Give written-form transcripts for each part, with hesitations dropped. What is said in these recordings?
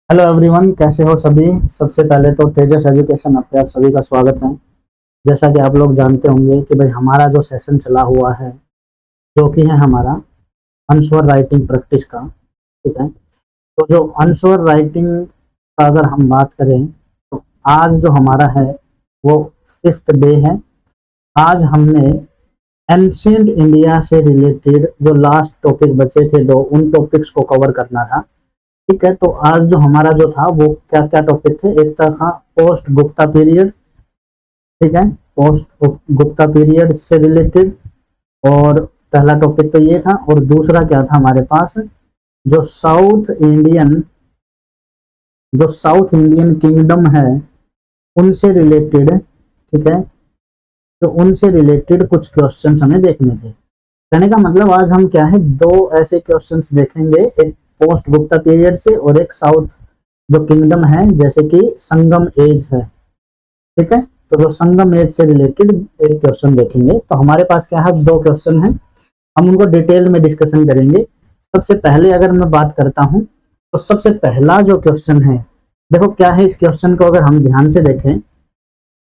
Hello everyone, कैसे हो सभी। सबसे पहले तो तेजस एजुकेशन पे आप सभी का स्वागत है। जैसा कि आप लोग जानते होंगे कि भाई हमारा जो सेशन चला हुआ है, जो कि है हमारा आंसर राइटिंग प्रैक्टिस का। ठीक है, तो जो आंसर राइटिंग का अगर हम बात करें तो आज जो हमारा है वो 5th डे है। आज हमने एंशियंट इंडिया से रिलेटेड जो लास्ट टॉपिक बचे थे दो, उन टॉपिक्स को कवर करना था। ठीक है, तो आज जो हमारा जो था वो क्या क्या टॉपिक थे। एक था पोस्ट गुप्ता पीरियड। ठीक है, पोस्ट गुप्ता पीरियड से रिलेटेड। और पहला टॉपिक तो ये था, और दूसरा क्या था हमारे पास, जो साउथ इंडियन जो साउथ इंडियन किंगडम है उनसे रिलेटेड। ठीक है, तो उनसे रिलेटेड कुछ क्वेश्चंस हमें देखने थे। कहने का मतलब आज हम क्या है, दो ऐसे क्वेश्चंस देखेंगे, एक पोस्ट गुप्ता पीरियड से और एक साउथ जो किंगडम है, जैसे कि संगम एज है। ठीक है, तो जो संगम एज से रिलेटेड एक क्वेश्चन देखेंगे। तो हमारे पास क्या है, दो क्वेश्चन है, हम उनको डिटेल में डिस्कशन करेंगे। सबसे पहले अगर मैं बात करता हूं तो सबसे पहला जो क्वेश्चन है, देखो क्या है इस क्वेश्चन को अगर हम ध्यान से देखें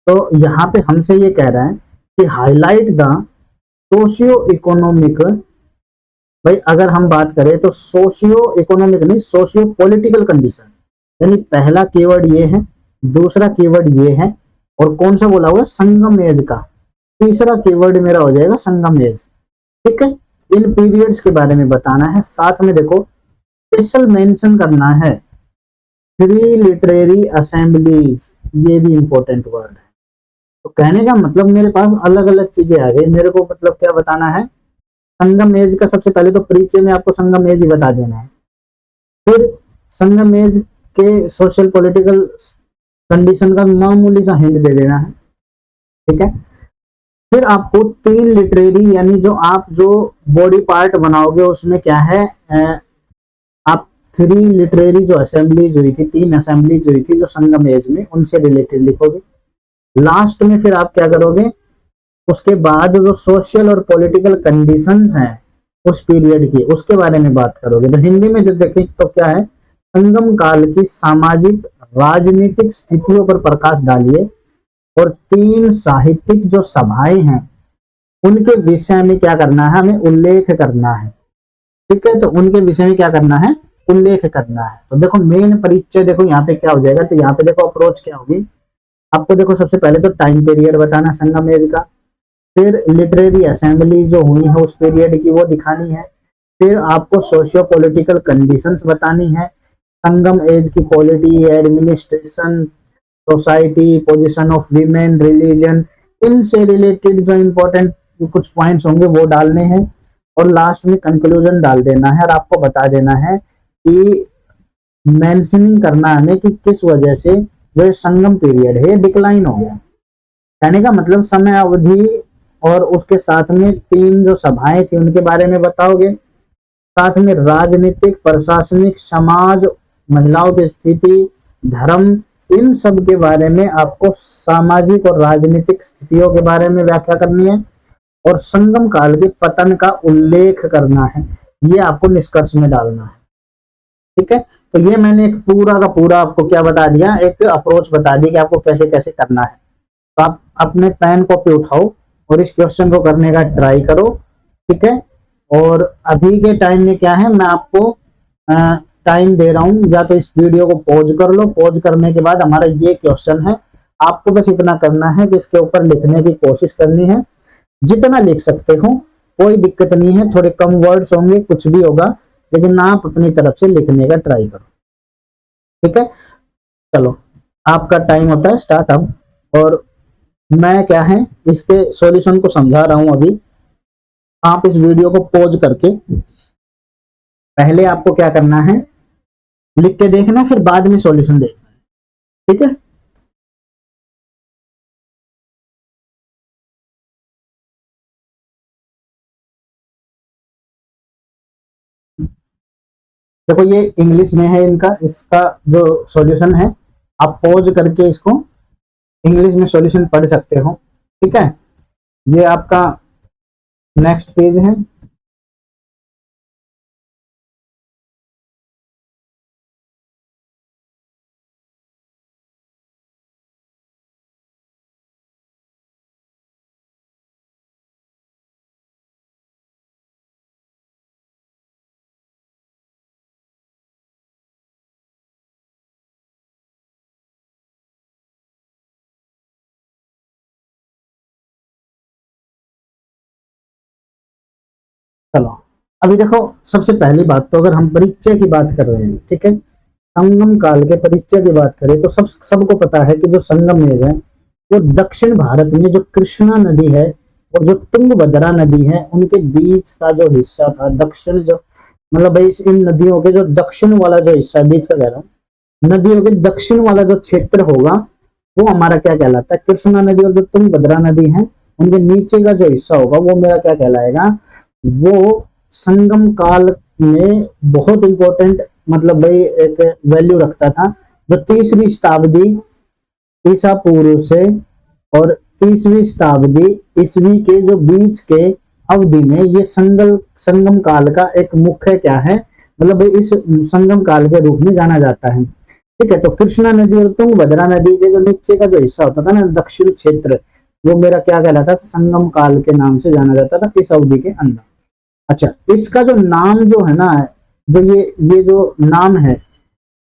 तो यहाँ पे हमसे ये कह रहा है कि हाईलाइट द सोशियो इकोनॉमिक। भाई अगर हम बात करें तो सोशियो इकोनॉमिक नहीं, सोशियो पॉलिटिकल कंडीशन। यानी पहला कीवर्ड ये है, दूसरा कीवर्ड ये है, और कौन सा बोला हुआ, संगम एज का। तीसरा कीवर्ड मेरा हो जाएगा संगम एज। ठीक है, इन पीरियड्स के बारे में बताना है। साथ में देखो स्पेशल मेंशन करना है थ्री लिटरेरी असेंबलीज, ये भी इंपॉर्टेंट वर्ड है। तो कहने का मतलब मेरे पास अलग अलग चीजें आ गई, मेरे को मतलब क्या बताना है। संगम एज का सबसे पहले तो परिचय में आपको संगम एज ही बता देना है। फिर संगम एज के सोशल पॉलिटिकल कंडीशन का मामूली सा हिंट दे देना है। ठीक है, फिर आपको तीन लिटरेरी, यानी जो आप जो बॉडी पार्ट बनाओगे उसमें क्या है, आप थ्री लिटरेरी जो असेंबलीज हुई थी, तीन असेंबलीज हुई थी जो संगम एज में, उनसे रिलेटेड लिखोगे। लास्ट में फिर आप क्या करोगे, उसके बाद जो सोशल और पॉलिटिकल कंडीशंस हैं उस पीरियड की, उसके बारे में बात करोगे। तो हिंदी में जो देखें तो क्या है, संगम काल की सामाजिक राजनीतिक स्थितियों पर प्रकाश डालिए, और तीन साहित्यिक जो सभाएं हैं उनके विषय में क्या करना है, हमें उल्लेख करना है। ठीक है, तो उनके विषय में क्या करना है, उल्लेख करना है। तो देखो मेन परिचय, देखो यहाँ पे क्या हो जाएगा, तो यहाँ पे देखो अप्रोच क्या होगी आपको। देखो सबसे पहले तो टाइम पीरियड बताना संगम एज का, फिर लिटरेरी असेंबली जो हुई है उस पीरियड की वो दिखानी है, फिर आपको सोशियो पॉलिटिकल कंडीशंस बतानी है, संगम एज की polity, administration, society, position of women, religion, इनसे रिलेटेड जो इंपॉर्टेंट कुछ पॉइंट्स होंगे वो डालने हैं, और लास्ट में कंक्लूजन डाल देना है, और आपको बता देना है कि मेंशनिंग करना है हमें कि किस वजह से जो संगम पीरियड है डिक्लाइन हो गया। कहने का मतलब समय अवधि, और उसके साथ में तीन जो सभाएं थी उनके बारे में बताओगे। साथ में राजनीतिक, प्रशासनिक, समाज, महिलाओं की स्थिति, धर्म, इन सब के बारे में आपको सामाजिक और राजनीतिक स्थितियों के बारे में व्याख्या करनी है, और संगम काल के पतन का उल्लेख करना है। ये आपको निष्कर्ष में डालना है। ठीक है, तो ये मैंने एक पूरा का पूरा आपको क्या बता दिया, एक अप्रोच बता दी कि आपको कैसे कैसे करना है। तो आप अपने पेन कॉपी उठाओ और इस क्वेश्चन को करने का ट्राई करो। ठीक है, और अभी के टाइम में क्या है, मैं आपको टाइम दे रहा हूं, या तो इस वीडियो को पॉज कर लो, पॉज करने के बाद हमारा ये क्वेश्चन है, आपको बस इतना करना है कि इसके ऊपर लिखने की कोशिश करनी है। जितना लिख सकते हो कोई दिक्कत नहीं है, थोड़े कम वर्ड्स होंगे, कुछ भी होगा, लेकिन आप अपनी तरफ से लिखने का ट्राई करो। ठीक है, चलो आपका टाइम होता है स्टार्ट अब। और मैं क्या है इसके सॉल्यूशन को समझा रहा हूं अभी। आप इस वीडियो को पॉज करके पहले आपको क्या करना है, लिख के देखना, फिर बाद में सॉल्यूशन देखना है। ठीक है, देखो ये इंग्लिश में है इनका, इसका जो सॉल्यूशन है, आप पॉज करके इसको इंग्लिश में सॉल्यूशन पढ़ सकते हो। ठीक है, ये आपका नेक्स्ट पेज है। चलो अभी देखो, सबसे पहली बात तो अगर हम परिचय की बात कर रहे हैं, ठीक है, संगम काल के परिचय की बात करें तो सबको पता है कि जो संगमनेर है वो दक्षिण भारत में जो कृष्णा नदी है और जो तुंगभद्रा नदी है उनके बीच का जो हिस्सा था, दक्षिण जो मतलब भाई इन नदियों के जो दक्षिण वाला जो हिस्सा है, बीच का कह रहा हूँ, नदियों के दक्षिण वाला जो क्षेत्र होगा वो हमारा क्या कहलाता है, कृष्णा नदी। और जो तुंगभद्रा नदी है उनके नीचे का जो हिस्सा होगा वो मेरा क्या कहलाएगा, वो संगम काल में बहुत इंपॉर्टेंट मतलब भाई एक वैल्यू रखता था। जो तीसरी शताब्दी ईसा पूर्व से और 30वीं शताब्दी ईस्वी के जो बीच के अवधि में ये संगम काल का एक मुख्य क्या है, मतलब इस संगम काल के रूप में जाना जाता है। ठीक है, तो कृष्णा नदी और तुंगभद्रा नदी के जो नीचे का जो हिस्सा होता था ना, दक्षिण क्षेत्र, वो मेरा क्या कहलाता था, संगम काल के नाम से जाना जाता था इस अवधि के अंदर। अच्छा, इसका जो नाम जो है ना, जो ये जो नाम है,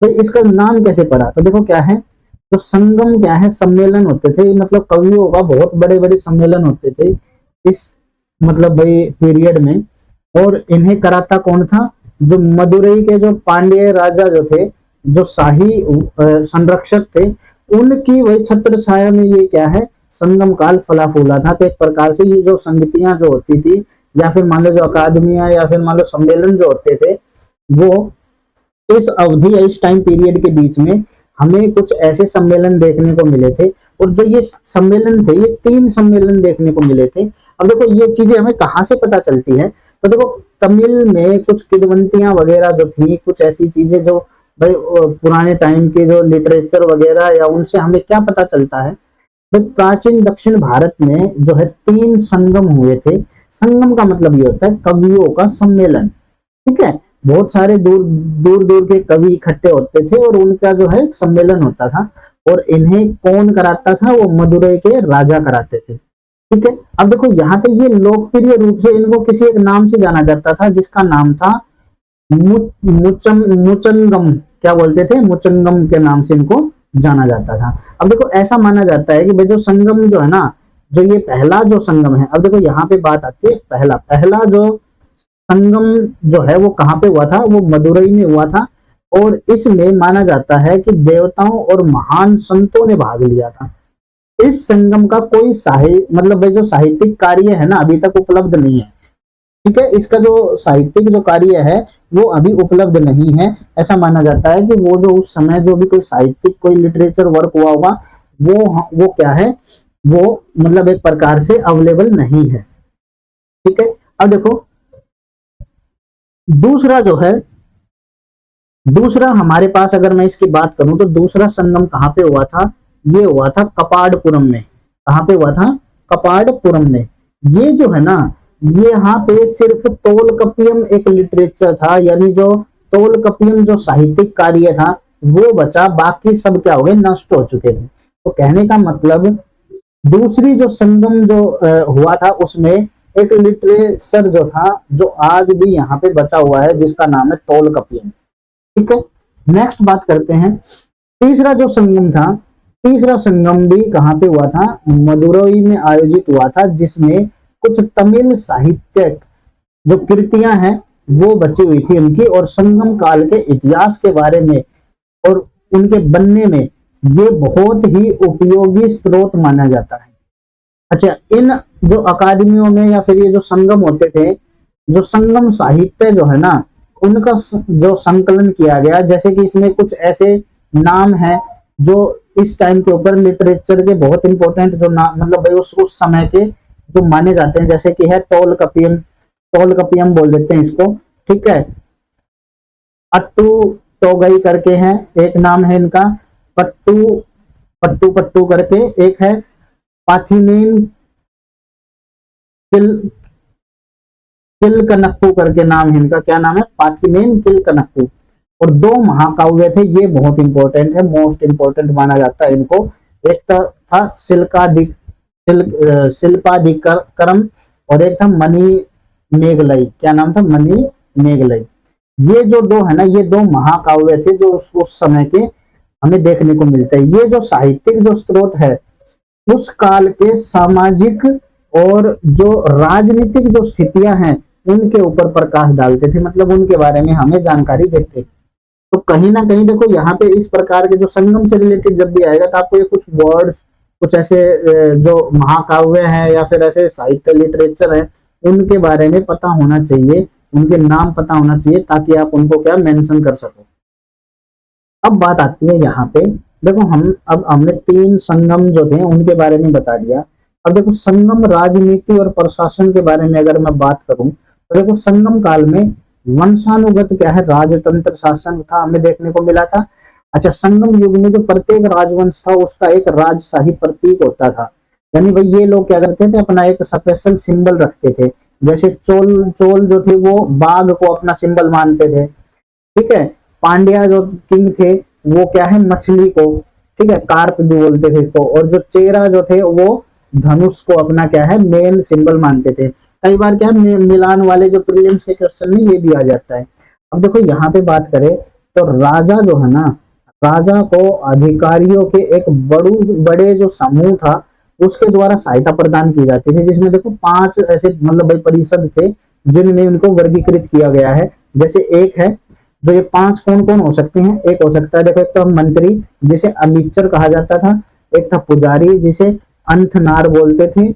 तो इसका नाम कैसे पड़ा, तो देखो क्या है, तो संगम क्या है, सम्मेलन होते थे, मतलब कवियों का बहुत बड़े बड़े सम्मेलन होते थे इस मतलब भाई पीरियड में। और इन्हें कराता कौन था, जो मदुरई के जो पांड्य राजा जो थे, जो शाही संरक्षक थे, उनकी वही छत्र छाया में ये क्या है, संगम काल फला फूला था। तो एक प्रकार से ये जो संगतियां जो होती थी, या फिर मान लो जो अकादमियां या फिर मान लो सम्मेलन जो होते थे, वो इस अवधि या इस टाइम पीरियड के बीच में हमें कुछ ऐसे सम्मेलन देखने को मिले थे। और जो ये सम्मेलन थे, ये 3 सम्मेलन देखने को मिले थे। अब देखो ये चीजें हमें कहाँ से पता चलती है, तो देखो तमिल में कुछ किदवंतियां वगैरह जो थी, कुछ ऐसी चीजें जो भाई पुराने टाइम के जो लिटरेचर वगैरह, या उनसे हमें क्या पता चलता है, तो प्राचीन दक्षिण भारत में जो है 3 संगम हुए थे। संगम का मतलब ये होता है कवियों का सम्मेलन, ठीक है, बहुत सारे दूर दूर दूर के कवि इकट्ठे होते थे और उनका जो है सम्मेलन होता था। और इन्हें कौन कराता था, वो मदुरई के राजा कराते थे। ठीक है, अब देखो यहाँ पे ये लोकप्रिय रूप से इनको किसी एक नाम से जाना जाता था, जिसका नाम था मुचंगम, क्या बोलते थे, मुचंगम के नाम से इनको जाना जाता था। अब देखो ऐसा माना जाता है कि भाई जो संगम जो है ना, जो ये पहला जो संगम है, अब देखो यहाँ पे बात आती है, पहला पहला जो संगम जो है वो कहाँ पे हुआ था, वो मदुरई में हुआ था। और इसमें माना जाता है कि देवताओं और महान संतों ने भाग लिया था। इस संगम का कोई मतलब जो साहित्यिक कार्य है ना, अभी तक उपलब्ध नहीं है। ठीक है, इसका जो साहित्यिक जो कार्य है वो अभी उपलब्ध नहीं है। ऐसा माना जाता है कि वो जो उस समय जो भी कोई साहित्यिक कोई लिटरेचर वर्क हुआ होगा, वो क्या है, वो मतलब एक प्रकार से अवेलेबल नहीं है। ठीक है, अब देखो दूसरा जो है, दूसरा हमारे पास अगर मैं इसकी बात करूं तो दूसरा संगम कहां पे हुआ था, ये हुआ था कपाडपुरम में। कहां पे हुआ था, कपाडपुरम में। ये जो है ना, ये यहाँ पे सिर्फ तोलकपियम एक लिटरेचर था, यानी जो तोलकपियम जो साहित्यिक कार्य था वो बचा, बाकी सब क्या हो गए, नष्ट हो चुके थे। तो कहने का मतलब दूसरी जो संगम जो हुआ था उसमें एक लिटरेचर जो था, जो आज भी यहाँ पे बचा हुआ है, जिसका नाम है तोलकपियम। ठीक है, नेक्स्ट बात करते हैं, तीसरा जो संगम था, तीसरा संगम भी कहाँ पे हुआ था, मदुरई में आयोजित हुआ था, जिसमें कुछ तमिल साहित्यक जो कृतियां हैं वो बची हुई थी उनकी, और संगम काल के इतिहास के बारे में और उनके बनने में ये बहुत ही उपयोगी स्रोत माना जाता है। अच्छा, इन जो अकादमियों में या फिर ये जो संगम होते थे, जो संगम साहित्य जो है ना, उनका जो संकलन किया गया, जैसे कि इसमें कुछ ऐसे नाम हैं जो इस टाइम के ऊपर लिटरेचर के बहुत इंपॉर्टेंट जो नाम मतलब भाई उस समय के जो माने जाते हैं, जैसे कि है टोलकपियम, टोलकपियम बोल देते हैं इसको। ठीक है, अट्टू टोगई करके हैं, एक नाम है इनका, पट्टू पट्टू पट्टू करके एक है, पाथिनेन किल किलकनक्कू करके नाम है इनका, क्या नाम है, पाथिनेन किलकनक्कू। और 2 महाकाव्य थे, ये बहुत इंपॉर्टेंट है, मोस्ट इंपॉर्टेंट माना जाता है इनको। एक था शिल्पाधिकरम और एक था मणि मेघलई, क्या नाम था, मणि मेघलई। ये जो 2 है ना, ये 2 महाकाव्य थे जो उस समय के हमें देखने को मिलते हैं। ये जो साहित्यिक जो स्रोत है, उस काल के सामाजिक और जो राजनीतिक जो स्थितियां हैं उनके ऊपर प्रकाश डालते थे, मतलब उनके बारे में हमें जानकारी देते। तो कहीं ना कहीं देखो यहाँ पे इस प्रकार के जो संगम से रिलेटेड जब भी आएगा तो आपको ये कुछ वर्ड्स, कुछ ऐसे जो महाकाव्य हैं या फिर ऐसे साहित्य लिटरेचर है, उनके बारे में पता होना चाहिए, उनके नाम पता होना चाहिए, ताकि आप उनको क्या मेंशन कर सको। अब बात आती है यहाँ पे, देखो अब हमने 3 संगम जो थे उनके बारे में बता दिया। अब देखो संगम राजनीति और प्रशासन के बारे में अगर मैं बात करूं तो देखो संगम काल में वंशानुगत क्या है, राजतंत्र शासन था, हमें देखने को मिला था। अच्छा, संगम युग में जो प्रत्येक राजवंश था उसका एक राजशाही प्रतीक होता था, यानी भाई ये लोग क्या करते थे, अपना एक स्पेशल सिंबल रखते थे। जैसे चोल चोल जो थे वो बाघ को अपना सिंबल मानते थे, ठीक है। पांड्या जो किंग थे वो क्या है, मछली को, ठीक है, कार्प भी बोलते थे इसको। और जो चेरा जो थे वो धनुष को अपना क्या है, मेन सिंबल मानते थे। कई बार क्या है, मिलान वाले जो प्रीलिम्स के क्वेश्चन में ये भी आ जाता है। अब देखो यहाँ पे बात करें तो राजा जो है ना, राजा को अधिकारियों के एक बड़े जो समूह था उसके द्वारा सहायता प्रदान की जाती थी, जिसमें देखो 5 ऐसे मतलब भाई परिषद थे जिनमें उनको वर्गीकृत किया गया है। जैसे एक है जो ये 5 कौन कौन हो सकते हैं, एक हो सकता है देखो, एक तो मंत्री जिसे अमिचर कहा जाता था, एक था पुजारी जिसे अंथनार बोलते थे,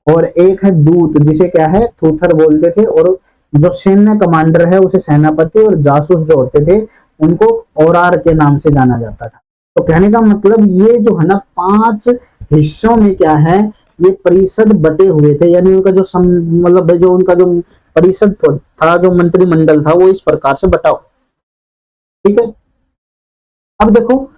और एक है दूत जिसे क्या है, थूथर बोलते थे, और जो सैन्य कमांडर है उसे सेनापति, और जासूस जो होते थे उनको औरार के नाम से जाना जाता था। तो कहने का मतलब ये जो है ना 5 हिस्सों में क्या है, ये परिषद बटे हुए थे, यानी उनका जो मतलब जो उनका जो परिषद था, जो मंत्रिमंडल था, वो इस प्रकार से बटा हुआ, ठीक है। अब देखो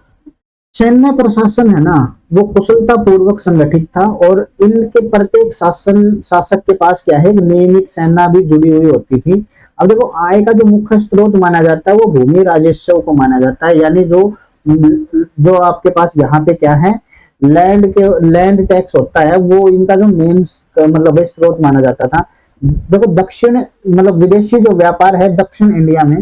सैन्य प्रशासन है ना, वो कुशलता पूर्वक संगठित था, और इनके प्रत्येक शासक के पास क्या है, नियमित सेना भी जुड़ी हुई होती थी। अब देखो आय का जो मुख्य स्रोत माना जाता है वो भूमि राजस्व को माना जाता है, यानी जो आपके पास यहाँ पे क्या है, लैंड टैक्स होता है, वो इनका जो मेन मतलब स्रोत माना जाता था। देखो दक्षिण मतलब विदेशी जो व्यापार है, दक्षिण इंडिया में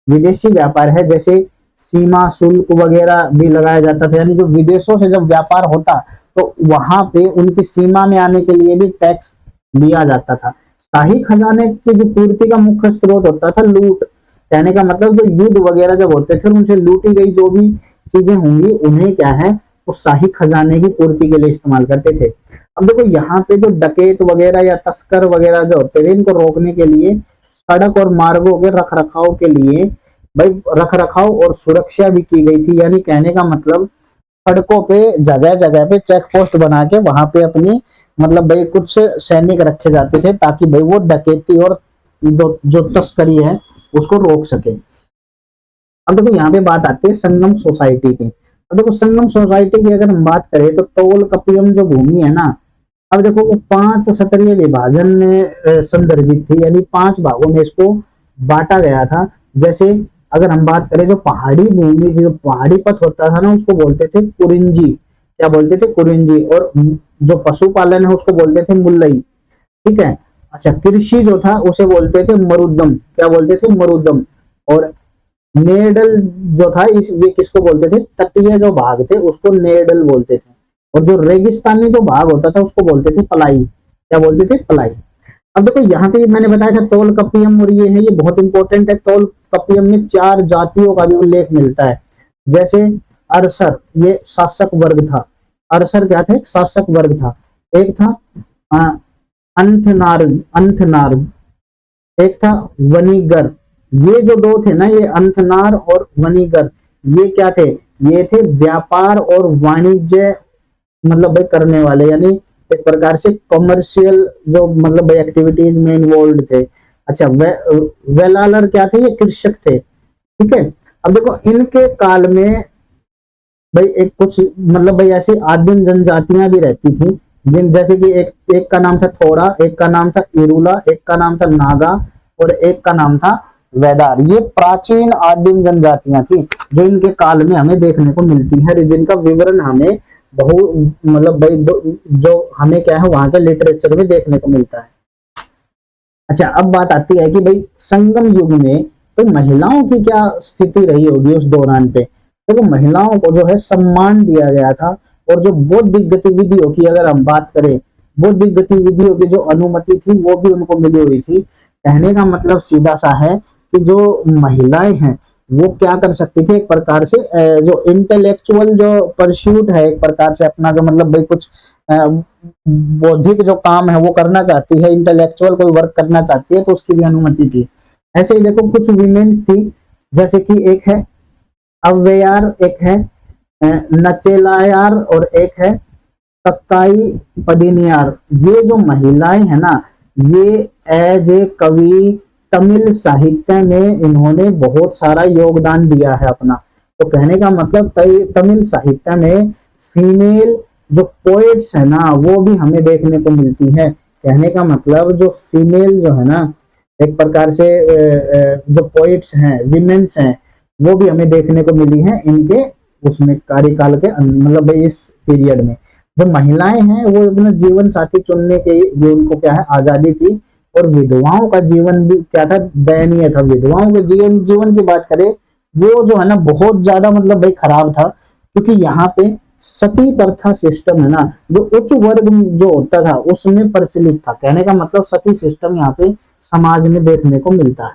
विदेशी व्यापार है, जैसे सीमा शुल्क वगैरह भी लगाया जाता था, यानी जो विदेशों से जब व्यापार होता तो वहां पे उनकी सीमा में आने के लिए भी टैक्स लिया जाता था। शाही खजाने की जो पूर्ति का मुख्य स्रोत होता था लूट, कहने का मतलब जो युद्ध वगैरह जब होते थे उनसे लूटी गई जो भी चीजें होंगी उन्हें क्या है, वो शाही खजाने की पूर्ति के लिए इस्तेमाल करते थे। अब देखो यहाँ पे जो डकैत वगैरह या तस्कर वगैरह जो होते थे, इनको रोकने के लिए सड़क और मार्गों के रख रखाव के लिए भाई रख रखाव और सुरक्षा भी की गई थी, यानी कहने का मतलब सड़कों पे जगह जगह पे चेक पोस्ट बना के वहां पे अपनी मतलब भाई कुछ सैनिक रखे जाते थे, ताकि भाई वो डकैती और जो तस्करी है उसको रोक सके। अब देखो यहाँ पे बात आती है संगम सोसाइटी की। अब देखो संगम सोसाइटी की अगर हम बात करें तो तोल कपियम जो भूमि है ना, अब देखो वो 5 स्तरीय विभाजन में संदर्भित थी, यानी 5 भागों में इसको बांटा गया था। जैसे अगर हम बात करें जो पहाड़ी भूमि, जो पहाड़ी पथ होता था ना, उसको बोलते थे कुरिंजी, क्या बोलते थे, कुरिंजी। और जो पशुपालन है उसको बोलते थे मुल्लई, ठीक है। अच्छा, कृषि जो था उसे बोलते थे मरुदम, क्या बोलते थे, मरुदम। और नेडल जो था ये किसको बोलते थे, तटीय जो भाग थे उसको नेडल बोलते थे। और जो रेगिस्तानी जो भाग होता था उसको बोलते थे पलाई, क्या बोलते थे, पलाई। अब देखो यहाँ पे मैंने बताया था तोल कपियम, और ये है, ये बहुत इंपॉर्टेंट है। तोल कपियम में 4 जातियों का भी उल्लेख मिलता है। जैसे अरसर, ये शासक वर्ग था, अरसर क्या था, एक शासक वर्ग था। एक था अंथनार, अंथनार, एक था वनीगर। ये जो 2 थे ना, ये अंथनार और वनीगर, ये क्या थे, ये थे व्यापार और वाणिज्य मतलब भाई करने वाले, यानी एक प्रकार से कॉमर्शियल जो मतलब भाई एक्टिविटीज में इन्वॉल्व थे। अच्छा, वेलालर क्या थे, ये कृषक थे, ठीक है। अब देखो इनके काल में भाई एक कुछ मतलब भाई ऐसी आदिम जनजातियां भी रहती थी, जिन जैसे कि एक का नाम था थोड़ा, एक का नाम था इरुला, एक का नाम था नागा, और एक का नाम था वेदार। ये प्राचीन आदिम जनजातियां थी जो इनके काल में हमें देखने को मिलती है, जिनका विवरण हमें बहु मतलब भाई जो हमें क्या है वहां के लिटरेचर में देखने को मिलता है। अच्छा, अब बात आती है कि भाई संगम युग में तो महिलाओं की क्या स्थिति रही होगी उस दौरान पे। देखो महिलाओं को जो है सम्मान दिया गया था, और जो बौद्धिक गतिविधियों की अगर हम बात करें, बौद्धिक गतिविधियों की जो अनुमति थी वो भी उनको मिली हुई थी। कहने का मतलब सीधा सा है कि जो महिलाएं हैं वो क्या कर सकती थी, एक प्रकार से जो इंटेलेक्चुअल जो परस्यूट है, एक प्रकार से अपना जो मतलब भाई कुछ बौद्धिक जो काम है वो करना चाहती है, इंटेलेक्चुअल कोई वर्क करना चाहती है तो उसकी भी अनुमति थी। ऐसे ही देखो कुछ विमेन्स थी, जैसे कि एक है अव्वेयार, एक है नचेलायार और एक है कक्काई पदिनियार। ये जो महिलाएं है ना, ये एज ए कवि तमिल साहित्य में इन्होंने बहुत सारा योगदान दिया है अपना। तो कहने का मतलब तमिल साहित्य में फीमेल जो पोएट्स है ना वो भी हमें देखने को मिलती है। कहने का मतलब जो फीमेल जो है ना, एक प्रकार से जो पोएट्स हैं, विमेन्स हैं, वो भी हमें देखने को मिली है इनके उसमें कार्यकाल के मतलब इस पीरियड में। जो महिलाएं हैं वो अपना जीवन साथी चुनने के लिए उनको क्या है आजादी थी। और विधवाओं का जीवन भी क्या था, दयनीय था। विधवाओं के जीवन की बात करें, वो जो है ना बहुत ज्यादा मतलब भाई खराब था, क्योंकि यहाँ पे सती प्रथा सिस्टम है ना, जो उच्च वर्ग जो होता था उसमें प्रचलित था। कहने का मतलब सती सिस्टम यहाँ पे समाज में देखने को मिलता है।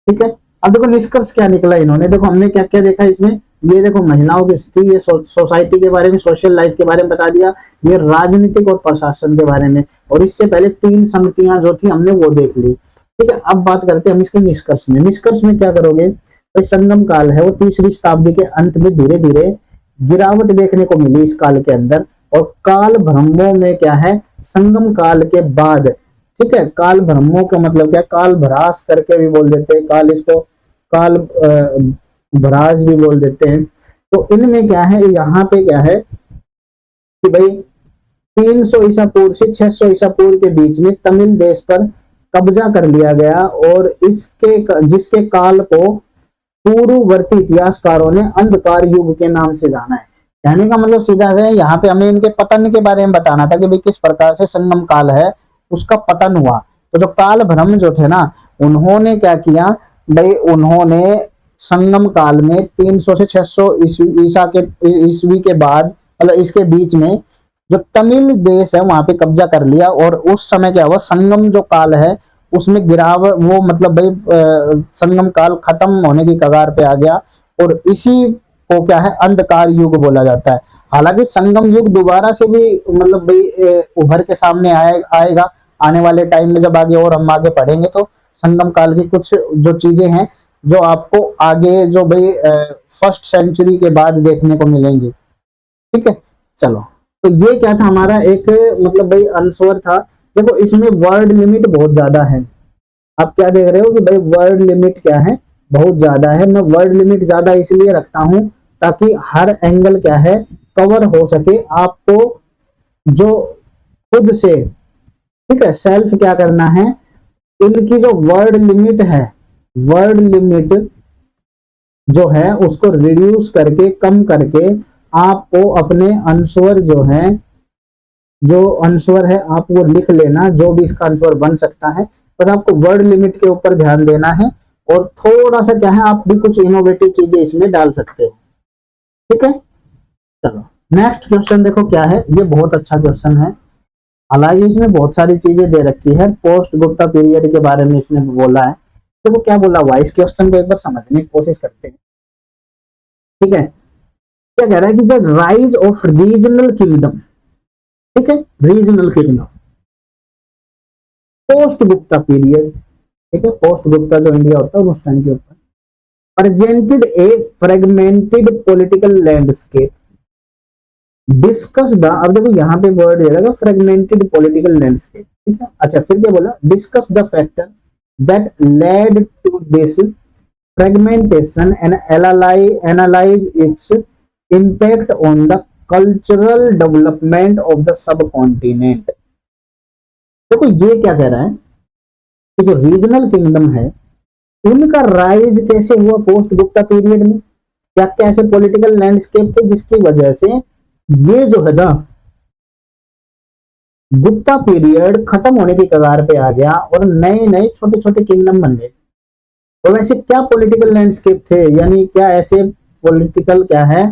ठीक है, अब देखो निष्कर्ष क्या निकला इन्होंने, देखो हमने क्या क्या देखा इसमें। ये देखो महिलाओं की स्थिति, ये सोसाइटी के बारे में, सोशल लाइफ के बारे में बता दिया, ये राजनीतिक और प्रशासन के बारे में, और इससे पहले 3 समितियां जो थी हमने वो देख ली। ठीक है, अब बात करते हैं हम इसके निष्कर्ष में। निष्कर्ष में क्या करोगे, भाई संगम काल है वो 3री शताब्दी के अंत में धीरे धीरे गिरावट देखने को मिली इस काल के अंदर। और काल ब्रह्मों में क्या है, संगम काल के बाद, ठीक है, काल ब्रह्मों का मतलब क्या, काल भ्रास करके भी बोल देते हैं, काल इसको काल भ्रास भी बोल देते हैं। तो इनमें क्या है, यहाँ पे क्या है कि भाई 300 ईसा पूर्व से 600 ईसा पूर्व के बीच में तमिल देश पर कब्जा कर लिया गया, और इसके जिसके काल को पूर्ववर्ती इतिहासकारों ने अंधकार युग के नाम से जाना है। कहने का मतलब सीधा है, यहाँ पे हमें इनके पतन के बारे में बताना था कि भाई किस प्रकार से संगम काल है उसका पतन हुआ। तो जो काल ब्रह्म जो थे ना, उन्होंने क्या किया भाई, उन्होंने संगम काल में 300 से 600 ईस्वी के बाद, मतलब इसके बीच में जो तमिल देश है वहां पे कब्जा कर लिया। और उस समय क्या हुआ, संगम जो काल है उसमें गिरावट, वो मतलब भाई संगम काल खत्म होने की कगार पे आ गया, और इसी को क्या है अंधकार युग बोला जाता है। हालांकि संगम युग दोबारा से भी मतलब भाई उभर के सामने आएगा आने वाले टाइम में, जब आगे और हम आगे पढ़ेंगे तो संगम काल की कुछ जो चीजें हैं जो आपको आगे जो भाई 1st सेंचुरी के बाद देखने को मिलेंगी। ठीक है, चलो, तो ये क्या था हमारा एक मतलब भाई आंसर था। देखो इसमें वर्ड लिमिट बहुत ज्यादा है, आप क्या देख रहे हो कि भाई वर्ड लिमिट क्या है, बहुत ज्यादा है। मैं वर्ड लिमिट ज्यादा इसलिए रखता हूं ताकि हर एंगल क्या है कवर हो सके। आपको जो खुद से, ठीक है, सेल्फ क्या करना है, इनकी जो वर्ड लिमिट है, वर्ड लिमिट जो है उसको रिड्यूस करके, कम करके आपको अपने आंसर जो है, जो आंसर है आप वो लिख लेना, जो भी इसका आंसर बन सकता है। बस आपको वर्ड लिमिट के ऊपर ध्यान देना है, और थोड़ा सा क्या है आप भी कुछ इनोवेटिव चीजें इसमें डाल सकते हो। ठीक है, चलो नेक्स्ट क्वेश्चन देखो क्या है, ये बहुत अच्छा क्वेश्चन है। हालांकि इसमें बहुत सारी चीजें दे रखी है, पोस्ट गुप्ता पीरियड के बारे में इसने बोला है। देखो क्या बोला हुआ है, इस क्वेश्चन को एक बार समझने की कोशिश करते हैं। ठीक है, क्या कह रहा है कि जब राइज ऑफ रीजनल किंगडम, ठीक है, regional kingdom post Gupta period, ठीक है, पोस्ट गुप्ता जो इंडिया होता है उस टाइम के ऊपर, presented a fragmented political landscape, discuss the, अब देखो यहाँ पे वर्ड दे रहा है फ्रेगमेंटेड पॉलिटिकल लैंडस्केप। ठीक है, अच्छा फिर क्या बोला, discuss the factor that led to this fragmentation and analyze its impact on the cultural development of the subcontinent। देखो ये क्या कह रहा है कि जो रीजनल किंगडम है उनका राइज कैसे हुआ पोस्ट गुप्ता पीरियड में, क्या क्या ऐसे पॉलिटिकल लैंडस्केप थे जिसकी वजह से ये जो है ना गुप्ता पीरियड खत्म होने की कगार पे आ गया और नए नए छोटे छोटे किंगडम बन गए। और वैसे क्या पॉलिटिकल लैंडस्केप थे, यानी क्या ऐसे पॉलिटिकल क्या है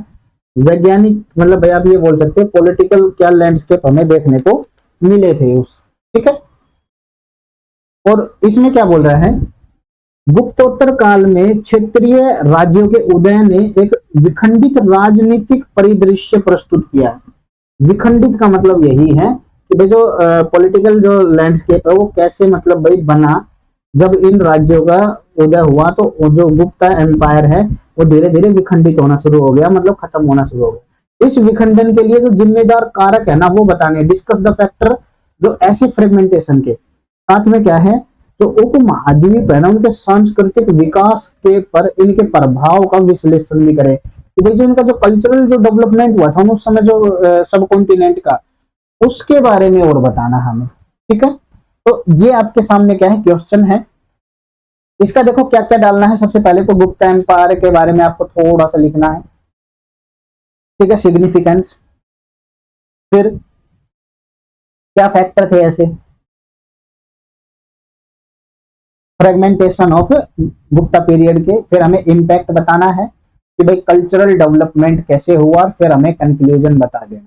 वैज्ञानिक, मतलब भाई आप ये बोल सकते हैं पॉलिटिकल क्या लैंडस्केप हमें देखने को मिले थे उस। ठीक है, और इसमें क्या बोल रहा है, गुप्तोत्तर काल में क्षेत्रीय राज्यों के उदय ने एक विखंडित राजनीतिक परिदृश्य प्रस्तुत किया। विखंडित का मतलब यही है कि भाई जो पॉलिटिकल जो लैंडस्केप है वो कैसे मतलब भाई बना, जब इन राज्यों का उदय हुआ तो जो गुप्ता एम्पायर है वो धीरे धीरे विखंडित होना शुरू हो गया, मतलब खत्म होना शुरू हो गया। इस विखंडन के लिए जो जिम्मेदार कारक है ना वो बताने, डिस्कस द फैक्टर जो ऐसे फ्रेगमेंटेशन के साथ में क्या है, जो उपमहाद्वीप है ना उनके सांस्कृतिक विकास के पर इनके प्रभाव का विश्लेषण भी करे कि भाई जो इनका जो कल्चरल जो डेवलपमेंट हुआ था उस समय जो सब कॉन्टिनेंट का, उसके बारे में और बताना हमें। ठीक है, तो ये आपके सामने क्या है, क्वेश्चन है। इसका देखो क्या क्या डालना है। सबसे पहले तो गुप्ता एम्पायर के बारे में आपको थोड़ा सा लिखना है। ठीक है, सिग्निफिकेंस, फिर क्या फैक्टर थे ऐसे, फ्रेगमेंटेशन ऑफ गुप्ता पीरियड के, फिर हमें इम्पैक्ट बताना है कि भाई कल्चरल डेवलपमेंट कैसे हुआ, और फिर हमें कंक्लूजन बता देना।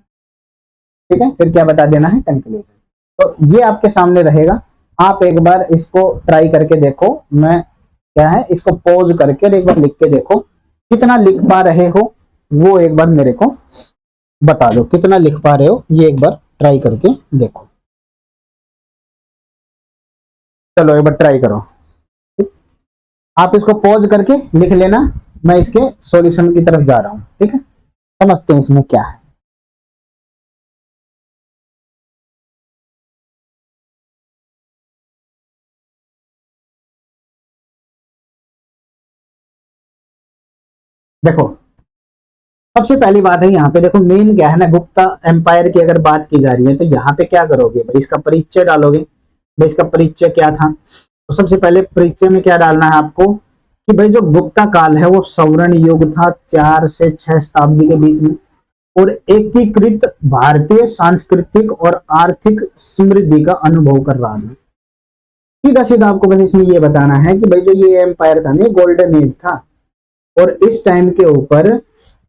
ठीक है, फिर क्या बता देना है, कंक्लूजन। तो ये आपके सामने रहेगा, आप एक बार इसको ट्राई करके देखो। मैं क्या है इसको पॉज करके एक बार लिख के देखो, कितना लिख पा रहे हो वो एक बार मेरे को बता दो, कितना लिख पा रहे हो ये एक बार ट्राई करके देखो। चलो एक बार ट्राई करो, आप इसको पॉज करके लिख लेना, मैं इसके सॉल्यूशन की तरफ जा रहा हूं। ठीक है, समझते हैं इसमें क्या है। देखो सबसे पहली बात है यहाँ पे, देखो मेन क्या है ना, गुप्ता एम्पायर की अगर बात की जा रही है तो यहाँ पे क्या करोगे भाई, इसका परिचय डालोगे। भाई इसका परिचय क्या था, तो सबसे पहले परिचय में क्या डालना है आपको कि भाई जो गुप्ता काल है वो सवर्ण युग था, 4 से 6 शताब्दी के बीच में, और एकीकृत भारतीय सांस्कृतिक और आर्थिक समृद्धि का अनुभव कर रहा था। सीधा सीधा आपको बस इसमें ये बताना है कि भाई जो ये एम्पायर था ना गोल्डन एज था, और इस टाइम के ऊपर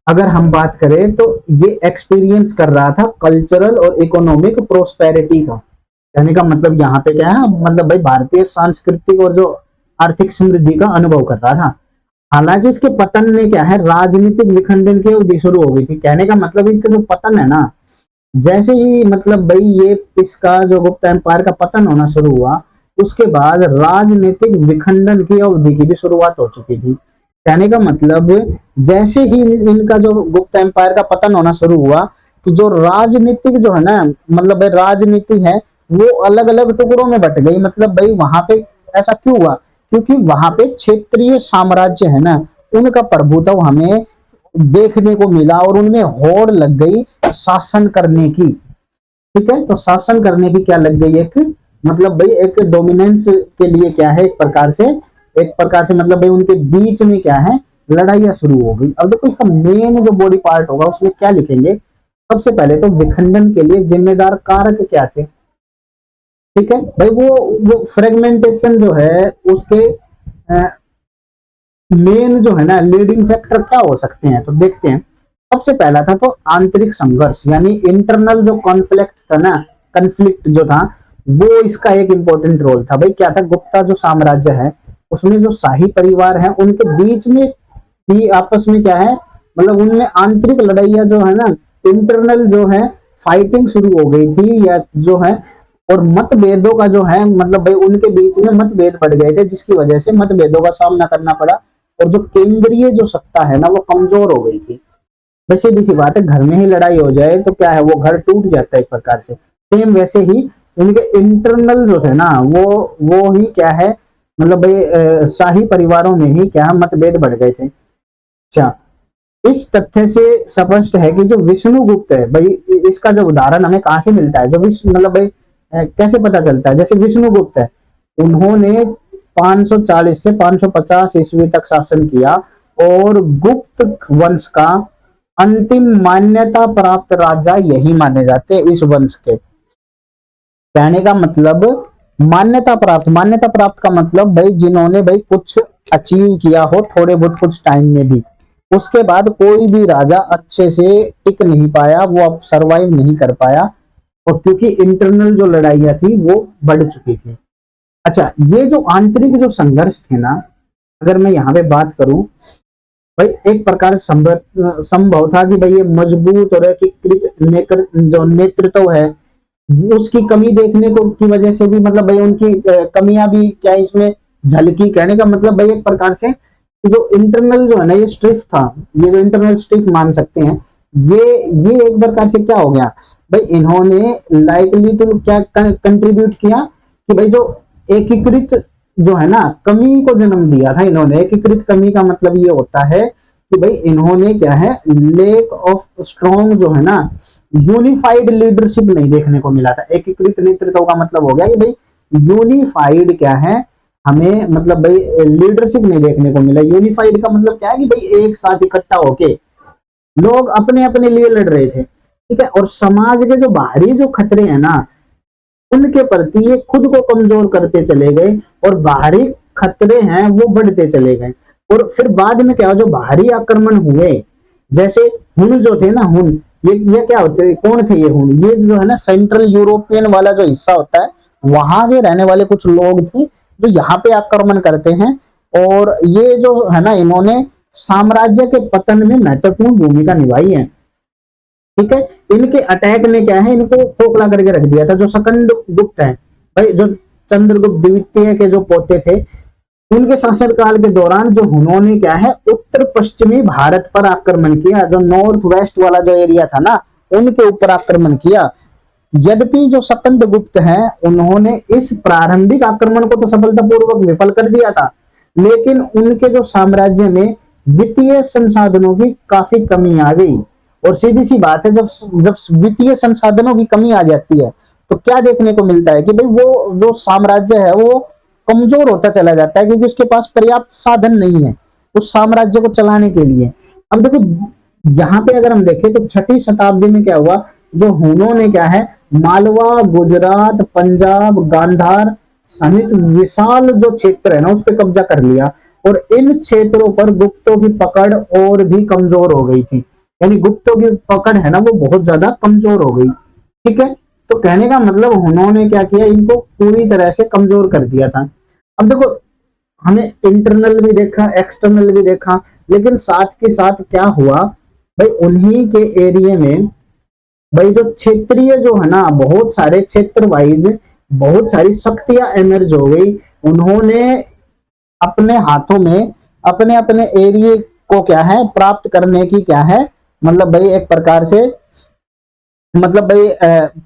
अगर हम बात करें तो ये एक्सपीरियंस कर रहा था कल्चरल और इकोनॉमिक प्रोस्पेरिटी का। कहने का मतलब यहाँ पे क्या है, मतलब भाई भारतीय सांस्कृतिक और जो आर्थिक समृद्धि का अनुभव कर रहा था। हालांकि इसके पतन में क्या है, राजनीतिक विखंडन की अवधि शुरू हो गई थी। कहने का मतलब इसका जो पतन है ना, जैसे ही मतलब भाई ये इसका जो गुप्ता एम्पायर का पतन होना शुरू हुआ, उसके बाद राजनीतिक विखंडन की अवधि की भी शुरुआत हो चुकी थी। कहने का मतलब जैसे ही इनका जो गुप्ता एम्पायर का पतन होना शुरू हुआ, तो जो राजनीतिक जो है ना, मतलब भाई राजनीति है वो अलग अलग टुकड़ों में बट गई। मतलब भाई वहां पे ऐसा क्यों हुआ, क्योंकि वहां पे क्षेत्रीय साम्राज्य है ना उनका प्रभुत्व हमें देखने को मिला, और उनमें होड़ लग गई शासन करने की। ठीक है, तो शासन करने की क्या लग गई, एक मतलब भाई एक डोमिनेंस के लिए क्या है, एक प्रकार से मतलब भाई उनके बीच में क्या है, लड़ाइयां शुरू हो गई। अब देखो इसका मेन जो बॉडी पार्ट होगा उसमें क्या लिखेंगे, सबसे पहले तो विखंडन के लिए जिम्मेदार कारक क्या थे। ठीक है भाई, वो फ्रेगमेंटेशन जो है उसके मेन जो है ना लीडिंग फैक्टर क्या हो सकते हैं, तो देखते हैं। सबसे पहला था तो आंतरिक संघर्ष, यानी इंटरनल जो कॉन्फ्लिक्ट था ना, कन्फ्लिक्ट जो था वो इसका एक इंपॉर्टेंट रोल था। भाई क्या था, गुप्ता जो साम्राज्य है उसमें जो शाही परिवार है उनके बीच में भी आपस में क्या है, मतलब उनमें आंतरिक लड़ाइयां जो है ना, इंटरनल जो है फाइटिंग शुरू हो गई थी या जो है, और मतभेदों का जो है मतलब भाई उनके बीच में मतभेद बढ़ गए थे, जिसकी वजह से मतभेदों का सामना करना पड़ा, और जो केंद्रीय जो सत्ता है ना वो कमजोर हो गई थी। वैसे सीधी सी बात है, घर में ही लड़ाई हो जाए तो क्या है, वो घर टूट जाता है एक प्रकार से। सेम वैसे ही उनके इंटरनल जो थे ना वो ही क्या है, मतलब भाई शाही परिवारों में ही क्या मतभेद बढ़ गए थे। अच्छा, इस तथ्य से स्पष्ट है कि जो विष्णुगुप्त है भाई, इसका जो उदाहरण हमें कहां से मिलता है, जो विष्णु मतलब भाई कैसे पता चलता है, जैसे विष्णुगुप्त है उन्होंने 540 से 550 ईस्वी तक शासन किया, और गुप्त वंश का अंतिम मान्यता प्राप्त राजा यही माने जाते हैं इस वंश के। कहने का मतलब मान्यता प्राप्त का मतलब भाई जिन्होंने भाई कुछ अचीव किया हो थोड़े बहुत कुछ टाइम में भी, उसके बाद कोई भी राजा अच्छे से टिक नहीं पाया, वो अब सरवाइव नहीं कर पाया, और क्योंकि इंटरनल जो लड़ाइयां थी वो बढ़ चुकी थी। अच्छा, ये जो आंतरिक जो संघर्ष थे ना, अगर मैं यहाँ पे बात करूं भाई, एक प्रकार संभव था कि भाई ये मजबूत और एकीकृत जो नेतृत्व है उसकी कमी देखने को की वजह से भी, मतलब भाई उनकी कमियां भी क्या इसमें झलकी। कहने का मतलब भाई एक प्रकार से जो इंटरनल जो है ना ये स्ट्रिफ था, ये जो इंटरनल स्ट्रिफ मान सकते हैं, ये एक प्रकार से क्या हो गया भाई, इन्होंने लाइकली टू क्या कंट्रीब्यूट किया कि भाई जो एकीकृत जो है ना कमी को जन्म दिया था इन्होंने। एकीकृत कमी का मतलब ये होता है कि भाई इन्होंने क्या है, लेक ऑफ स्ट्रॉन्ग जो है ना यूनिफाइड लीडरशिप नहीं देखने को मिला था। एकीकृत नेतृत्व का मतलब हो गया कि भाई यूनिफाइड क्या है, हमें मतलब भाई लीडरशिप नहीं देखने को मिला। यूनिफाइड का मतलब क्या है कि भाई एक साथ इकट्ठा होके लोग अपने अपने लिए लड़ रहे थे, ठीक है। और समाज के जो बाहरी जो खतरे हैं ना उनके प्रति ये खुद को कमजोर करते चले गए और बाहरी खतरे हैं वो बढ़ते चले गए। और फिर बाद में क्या, जो बाहरी आक्रमण हुए, जैसे हुन जो थे ना, हुन ये क्या होते, कौन थे ये हुन? ये जो है ना सेंट्रल यूरोपियन वाला जो हिस्सा होता है वहां के रहने वाले कुछ लोग थे जो यहाँ पे आक्रमण करते हैं। और ये जो है ना इन्होंने साम्राज्य के पतन में महत्वपूर्ण भूमिका निभाई है, ठीक है। इनके अटैक ने क्या है, इनको खोखला करके रख दिया था। जो सकंद गुप्त है भाई, जो चंद्रगुप्त द्वितीय के जो पोते थे, उनके शासनकाल के दौरान जो उन्होंने क्या है उत्तर पश्चिमी भारत पर आक्रमण किया। जो नॉर्थ वेस्ट वाला जो एरिया था ना उनके ऊपर आक्रमण किया। यद्यपि जो सकंद गुप्त हैं उन्होंने इस प्रारंभिक आक्रमण को तो सफलतापूर्वक विफल कर दिया था, लेकिन उनके जो साम्राज्य में वित्तीय संसाधनों की काफी कमी आ गई। और सीधी सी बात है, जब जब वित्तीय संसाधनों की कमी आ जाती है तो क्या देखने को मिलता है कि भाई वो जो साम्राज्य है वो कमजोर होता चला जाता है, क्योंकि उसके पास पर्याप्त साधन नहीं है उस साम्राज्य को चलाने के लिए। अब देखो यहाँ पे अगर हम देखें तो 6वीं शताब्दी में क्या हुआ, जो हुनों ने क्या है मालवा, गुजरात, पंजाब, गांधार सहित विशाल जो क्षेत्र है ना उस पर कब्जा कर लिया। और इन क्षेत्रों पर गुप्तों की पकड़ और भी कमजोर हो गई थी, यानी गुप्तों की पकड़ है ना वो बहुत ज्यादा कमजोर हो गई, ठीक है। तो कहने का मतलब उन्होंने क्या किया, इनको पूरी तरह से कमजोर कर दिया था। अब देखो हमें इंटरनल भी देखा, एक्सटर्नल भी देखा, लेकिन साथ के साथ क्या हुआ भाई, उन्हीं के एरिया में भाई जो क्षेत्रीय जो है ना बहुत सारे क्षेत्र वाइज बहुत सारी शक्तियां एमर्ज हो गई। उन्होंने अपने हाथों में अपने अपने एरिया को क्या है प्राप्त करने की क्या है, मतलब भाई एक प्रकार से मतलब भाई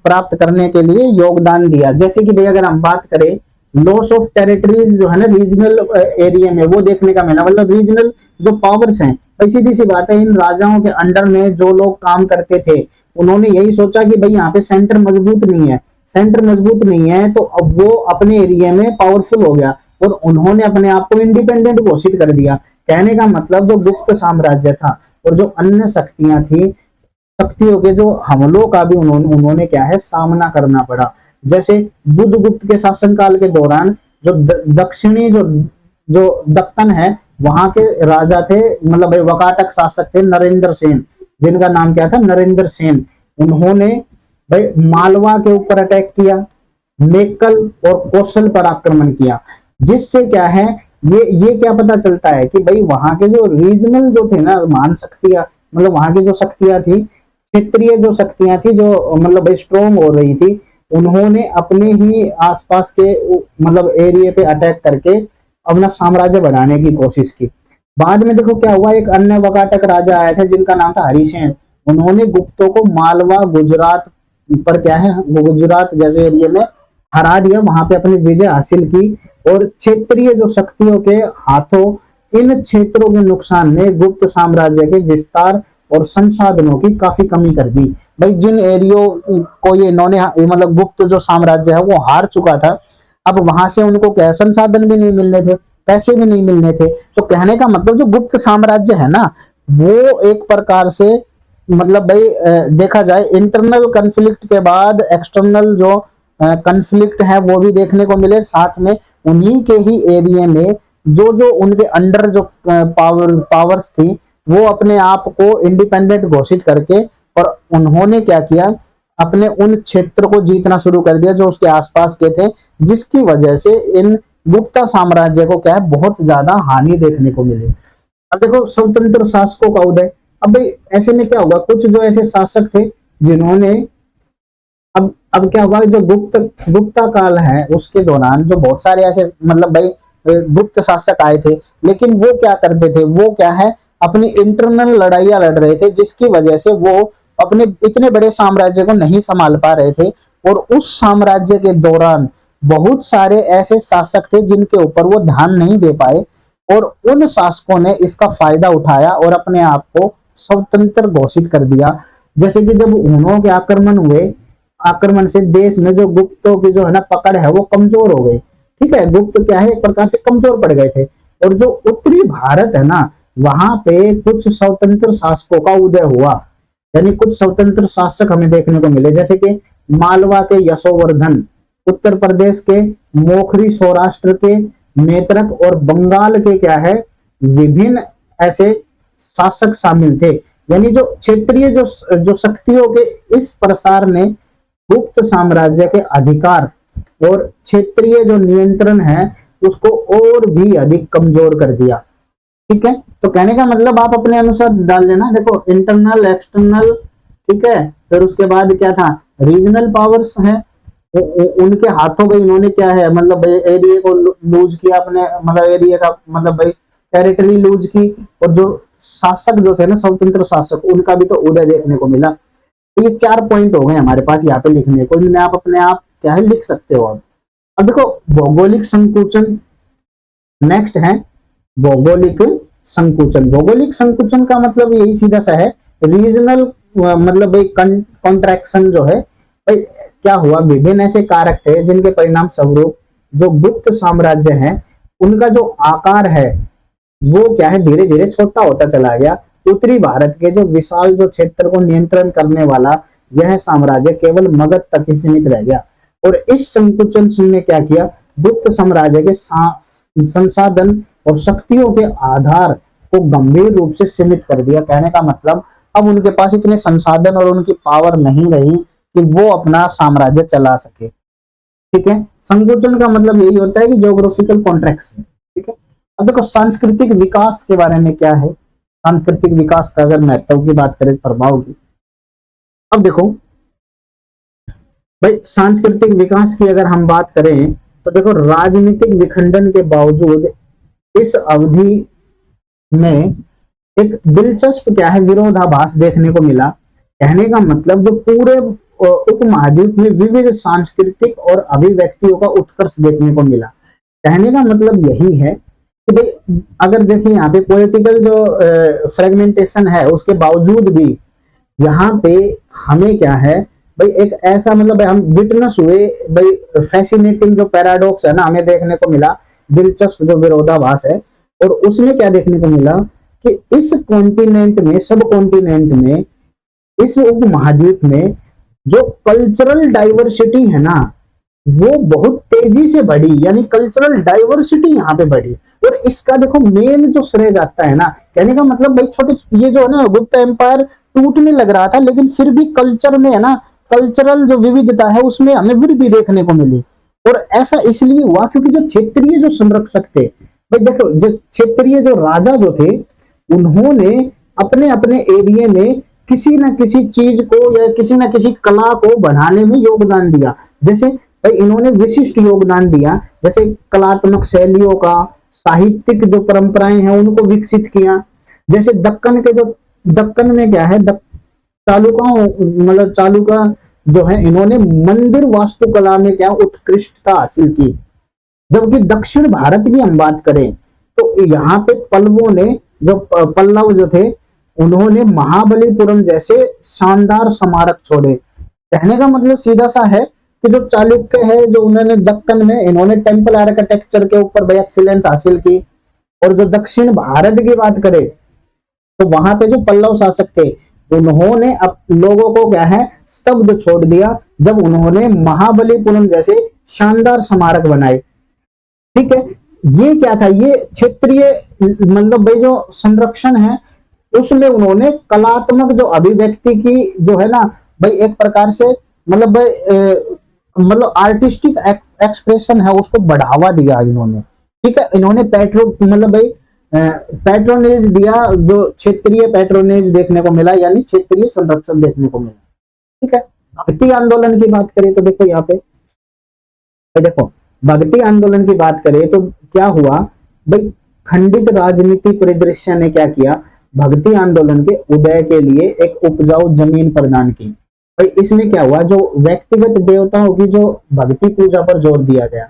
प्राप्त करने के लिए योगदान दिया। जैसे कि भाई अगर हम बात करें लॉस ऑफ टेरिटरीज जो है ना रीजनल एरिया में वो देखने का मिला। मतलब रीजनल जो पावर्स हैं भाई, सीधी सी बात है, इन राजाओं के अंडर में जो लोग काम करते थे उन्होंने यही सोचा कि भाई यहाँ पे सेंटर मजबूत नहीं है, सेंटर मजबूत नहीं है तो अब वो अपने एरिया में पावरफुल हो गया और उन्होंने अपने आप को इंडिपेंडेंट घोषित कर दिया। कहने का मतलब जो गुप्त साम्राज्य था और जो अन्य शक्तियां थी, शक्तियों के जो हमलों का भी उन्होंने क्या है सामना करना पड़ा। जैसे बुद्धगुप्त के शासनकाल के दौरान जो दक्षिणी जो जो दक्कन है वहां के राजा थे, मतलब भाई वकाटक शासक थे नरेंद्र सेन, जिनका नाम क्या था नरेंद्र सेन। उन्होंने भाई मालवा के ऊपर अटैक किया, मेकल और कौशल पर आक्रमण किया, जिससे क्या है ये क्या पता चलता है कि भाई वहां के जो रीजनल जो थे ना महान शक्तियां, मतलब वहां की जो शक्तियां थी, क्षेत्रीय जो शक्तियां थी जो मतलब भाई स्ट्रॉन्ग हो रही थी, उन्होंने अपने ही आसपास के मतलब एरिया पे अटैक करके अपना साम्राज्य बढ़ाने की कोशिश की। बाद में देखो क्या हुआ, एक अन्य वकाटक राजा आया था जिनका नाम था हरिसेन। उन्होंने गुप्तों को मालवा गुजरात पर क्या है गुजरात जैसे एरिया में हरा दिया, वहां पे अपनी विजय हासिल की। और क्षेत्रीय जो शक्तियों के हाथों इन क्षेत्रों के नुकसान ने गुप्त साम्राज्य के विस्तार और संसाधनों की काफी कमी कर दी। भाई जिन एरियो को ये इन्होंने मतलब गुप्त जो साम्राज्य है वो हार चुका था, अब वहां से उनको क्या संसाधन भी नहीं मिलने थे, पैसे भी नहीं मिलने थे। तो कहने का मतलब जो गुप्त साम्राज्य है ना वो एक प्रकार से मतलब भाई देखा जाए इंटरनल कन्फ्लिक्ट के बाद एक्सटर्नल जो कन्फ्लिक्ट है वो भी देखने को मिले। साथ में उन्हीं के ही एरिया में जो जो उनके अंडर जो पावर्स थी वो अपने आप को इंडिपेंडेंट घोषित करके और उन्होंने क्या किया अपने उन क्षेत्र को जीतना शुरू कर दिया जो उसके आसपास के थे, जिसकी वजह से इन गुप्ता साम्राज्य को क्या है, बहुत ज्यादा हानि देखने को मिली। अब देखो स्वतंत्र शासकों का उदय। अब भाई ऐसे में क्या होगा, कुछ जो ऐसे शासक थे जिन्होंने, अब क्या होगा, जो गुप्ता काल है उसके दौरान जो बहुत सारे ऐसे मतलब भाई गुप्त शासक आए थे, लेकिन वो क्या करते थे, वो क्या है, अपनी इंटरनल लड़ाइयां लड़ रहे थे, जिसकी वजह से वो अपने इतने बड़े साम्राज्य को नहीं संभाल पा रहे थे। और उस साम्राज्य के दौरान बहुत सारे ऐसे शासक थे जिनके ऊपर वो ध्यान नहीं दे पाए, और उन शासकों ने इसका फायदा उठाया और अपने आप को स्वतंत्र घोषित कर दिया। जैसे कि जब हुनों के आक्रमण हुए, आक्रमण से देश में जो गुप्तों की जो है ना पकड़ है वो कमजोर हो गई। ठीक है, गुप्त क्या है, एक प्रकार से कमजोर पड़ गए थे। और जो उत्तरी भारत है ना, वहां पे कुछ स्वतंत्र शासकों का उदय हुआ, यानी कुछ स्वतंत्र शासक हमें देखने को मिले, जैसे कि मालवा के यशोवर्धन, उत्तर प्रदेश के मोखरी, सौराष्ट्र के नेत्रक और बंगाल के क्या है, विभिन्न ऐसे शासक शामिल थे। यानी जो क्षेत्रीय जो शक्तियों के इस प्रसार ने गुप्त साम्राज्य के अधिकार और क्षेत्रीय जो नियंत्रण है उसको और भी अधिक कमजोर कर दिया। ठीक है, तो कहने का मतलब आप अपने अनुसार डाल लेना। देखो इंटरनल, एक्सटर्नल, ठीक है, फिर उसके बाद क्या था, रीजनल पावर्स है, उनके हाथों में इन्होंने क्या है, मतलब एरिया को लूज किया अपने, मतलब एरिया का मतलब भाई टेरिटरी लूज की। और जो शासक जो थे ना, स्वतंत्र शासक, उनका भी तो उदय देखने को मिला। तो ये 4 पॉइंट हो गए हमारे पास यहाँ पे लिखने को, इन्हें आप अपने आप क्या है लिख सकते हो। अब देखो भौगोलिक संकुचन नेक्स्ट है, भौगोलिक संकुचन। भौगोलिक संकुचन का मतलब यही सीधा सा है, रीजनल मतलब भाई कॉन्ट्रैक्शन जो है, भाई क्या हुआ, विभिन्न ऐसे कारक थे जिनके परिणाम स्वरूप जो गुप्त साम्राज्य है उनका जो आकार है वो क्या है, धीरे धीरे छोटा होता चला गया। उत्तरी भारत के जो विशाल जो क्षेत्र को नियंत्रण करने वाला यह साम्राज्य केवल मगध तक ही सीमित रह गया। और इस संकुचन ने क्या किया, गुप्त साम्राज्य के संसाधन और शक्तियों के आधार को गंभीर रूप से सीमित कर दिया। कहने का मतलब अब उनके पास इतने संसाधन और उनकी पावर नहीं रही कि वो अपना साम्राज्य चला सके। ठीक है, संकुचन का मतलब यही होता है कि ज्योग्राफिकल कॉन्ट्रैक्शन। ठीक है, अब देखो सांस्कृतिक विकास के बारे में क्या है, सांस्कृतिक विकास का अगर महत्व की बात करें, प्रभाव की। अब देखो भाई सांस्कृतिक विकास की अगर हम बात करें तो देखो राजनीतिक विखंडन के बावजूद इस अवधि में एक दिलचस्प क्या है, विरोधाभास देखने को मिला। कहने का मतलब जो पूरे उपमहाद्वीप में विविध सांस्कृतिक और अभिव्यक्तियों का उत्कर्ष देखने को मिला। कहने का मतलब यही है कि भाई अगर देखिए यहाँ पे पॉलिटिकल जो फ्रेगमेंटेशन है उसके बावजूद भी यहाँ पे हमें क्या है भाई, एक ऐसा मतलब हम विटनेस हुए भाई, फैसिनेटिंग जो पैराडॉक्स है ना हमें देखने को मिला, दिलचस्प जो विरोधाभास है। और उसमें क्या देखने को मिला कि इस कॉन्टिनेंट में, सब कॉन्टिनेंट में, इस उपमहाद्वीप में जो कल्चरल डाइवर्सिटी है ना वो बहुत तेजी से बढ़ी, यानी कल्चरल डाइवर्सिटी यहाँ पे बढ़ी। और इसका देखो मेन जो श्रेय जाता है ना, कहने का मतलब भाई छोटे ये जो है ना गुप्त एम्पायर टूटने लग रहा था, लेकिन फिर भी कल्चर में है ना, कल्चरल जो विविधता है उसमें हमें वृद्धि देखने को मिली। और ऐसा इसलिए हुआ क्योंकि जो क्षेत्रीय जो संरक्षक थे, भाई देखो जो क्षेत्रीय जो राजा जो थे उन्होंने अपने अपने एरिया में किसी ना किसी चीज को या किसी ना किसी कला को बढ़ाने में योगदान दिया। जैसे भाई इन्होंने विशिष्ट योगदान दिया, जैसे कलात्मक शैलियों का, साहित्यिक जो परंपराएं हैं उनको विकसित किया। जैसे दक्कन के जो, दक्कन में क्या है, चालुकाओं मतलब चालुका जो है इन्होंने मंदिर वास्तुकला में क्या उत्कृष्टता हासिल की। जबकि दक्षिण भारत की हम बात करें तो यहाँ पे पल्लवों ने, जो पल्लव जो थे उन्होंने महाबलीपुरम जैसे शानदार स्मारक छोड़े। कहने का मतलब सीधा सा है कि जो चालुक्य है जो उन्होंने दक्कन में इन्होंने टेम्पल आर्किटेक्चर के ऊपर एक्सीलेंस हासिल की। और जो दक्षिण भारत की बात करें तो वहां पे जो पल्लव शासक थे उन्होंने अब लोगों को क्या है स्तब्ध छोड़ दिया जब उन्होंने महाबलीपुरम जैसे शानदार स्मारक बनाए। ठीक है, ये क्या था, ये क्षेत्रीय मतलब भाई जो संरक्षण है उसमें उन्होंने कलात्मक जो अभिव्यक्ति की जो है ना भाई एक प्रकार से मतलब भाई मतलब आर्टिस्टिक एक्सप्रेशन है उसको बढ़ावा दिया इन्होंने। ठीक है, इन्होंने मतलब भाई पैट्रोनेज दिया, जो क्षेत्रीय पैट्रोनेज देखने को मिला, यानी क्षेत्रीय संरक्षण देखने को मिला। ठीक है, भक्ति आंदोलन की बात करें तो देखो यहाँ पे, देखो भक्ति आंदोलन की बात करें तो क्या हुआ भाई, खंडित राजनीति परिदृश्य ने क्या किया, भक्ति आंदोलन के उदय के लिए एक उपजाऊ जमीन प्रदान की। भाई इसमें क्या हुआ, जो व्यक्तिगत देवताओं की जो भक्ति पूजा पर जोर दिया गया।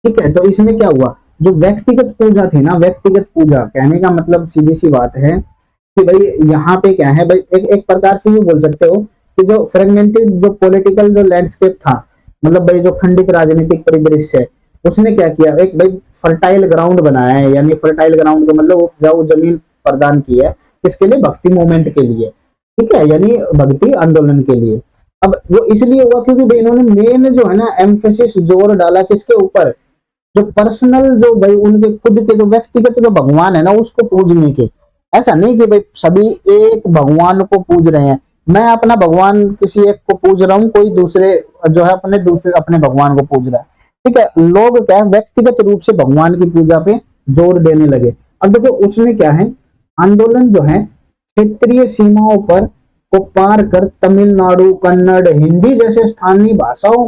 ठीक है, तो इसमें क्या हुआ, जो व्यक्तिगत पूजा थी ना, व्यक्तिगत पूजा कहने का मतलब सीधी सी बात है कि भाई यहाँ पे क्या है भाई, एक प्रकार से ये बोल सकते हो कि जो फ्रेगमेंटेड जो पॉलिटिकल जो लैंडस्केप था, मतलब भाई जो खंडित राजनीतिक परिदृश्य है, उसने क्या किया, एक भाई फर्टाइल ग्राउंड बनाया है, यानी फर्टाइल ग्राउंड का मतलब उपजाऊ जमीन प्रदान की है, किसके लिए, भक्ति मूवमेंट के लिए। ठीक है, यानी भक्ति आंदोलन के लिए। अब वो इसलिए हुआ क्योंकि भाई इन्होंने मेन जो है ना एम्फेसिस जोर डाला किसके ऊपर, जो पर्सनल जो भाई उनके खुद के जो व्यक्तिगत जो भगवान है ना उसको पूजने के। ऐसा नहीं कि भाई सभी एक भगवान को पूज रहे हैं, मैं अपना भगवान किसी एक को पूज रहा हूँ, कोई दूसरे जो है अपने दूसरे अपने भगवान को पूज रहा है। ठीक है, लोग क्या है व्यक्तिगत रूप से भगवान की पूजा पे जोर देने लगे। अब देखो उसमें क्या है, आंदोलन जो है क्षेत्रीय सीमाओं पर को पार कर तमिलनाडु, कन्नड़, हिंदी जैसे स्थानीय भाषाओं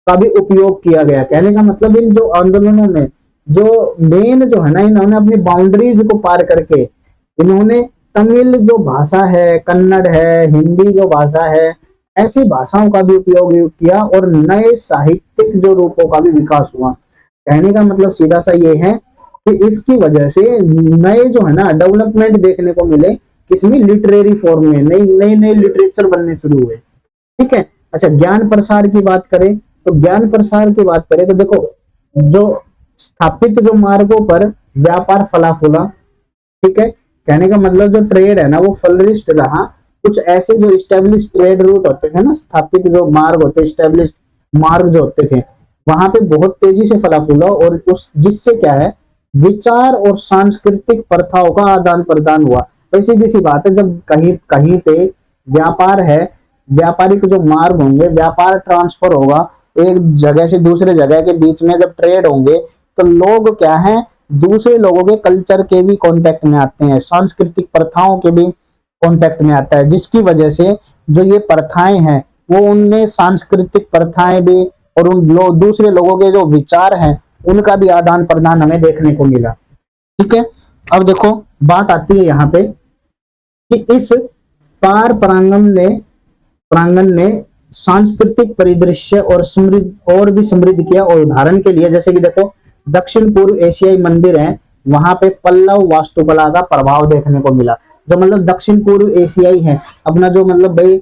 का भी उपयोग किया गया। कहने का मतलब इन जो आंदोलनों में जो मेन जो है ना, इन्होंने अपनी बाउंड्रीज को पार करके इन्होंने तमिल जो भाषा है, कन्नड़ है, हिंदी जो भाषा है, ऐसी भाषाओं का भी उपयोग किया और नए साहित्यिक जो रूपों का भी विकास हुआ। कहने का मतलब सीधा सा ये है कि इसकी वजह से नए जो है ना डेवलपमेंट देखने को मिले, किसमें, लिटरेरी फॉर्म में नई नई नई लिटरेचर बनने शुरू हुए। ठीक है, अच्छा ज्ञान प्रसार की बात करें तो ज्ञान प्रसार की बात करें तो देखो, जो स्थापित जो मार्गों पर व्यापार फला फूला। ठीक है, कहने का मतलब जो ट्रेड है ना वो फ्लरिश्ड रहा। कुछ ऐसे जो स्टेब्लिश ट्रेड रूट होते थे ना, स्थापित जो मार्ग होते, स्टेब्लिश मार्ग जो होते थे, वहां पे बहुत तेजी से फला फूला, और उस जिससे क्या है, विचार और सांस्कृतिक प्रथाओं का आदान प्रदान हुआ। तो सीधी सी बात है, जब कहीं कहीं पे व्यापार है, व्यापारिक जो मार्ग होंगे, व्यापार ट्रांसफर होगा एक जगह से दूसरे जगह के बीच में, जब ट्रेड होंगे तो लोग क्या है, दूसरे लोगों के कल्चर के भी कांटेक्ट में आते हैं, सांस्कृतिक प्रथाओं के भी कांटेक्ट में आता है, जिसकी वजह से जो ये प्रथाएं हैं वो उनमें सांस्कृतिक प्रथाएं भी और दूसरे लोगों के जो विचार हैं उनका भी आदान प्रदान हमें देखने को मिला। ठीक है, अब देखो बात आती है यहाँ पे कि इस पार प्रांगण ने सांस्कृतिक परिदृश्य और समृद्ध और भी समृद्ध किया। और उदाहरण के लिए जैसे कि देखो दक्षिण पूर्व एशियाई मंदिर हैं, वहां पे पल्लव वास्तुकला का प्रभाव देखने को मिला। जो मतलब दक्षिण पूर्व एशियाई है अपना, जो मतलब भाई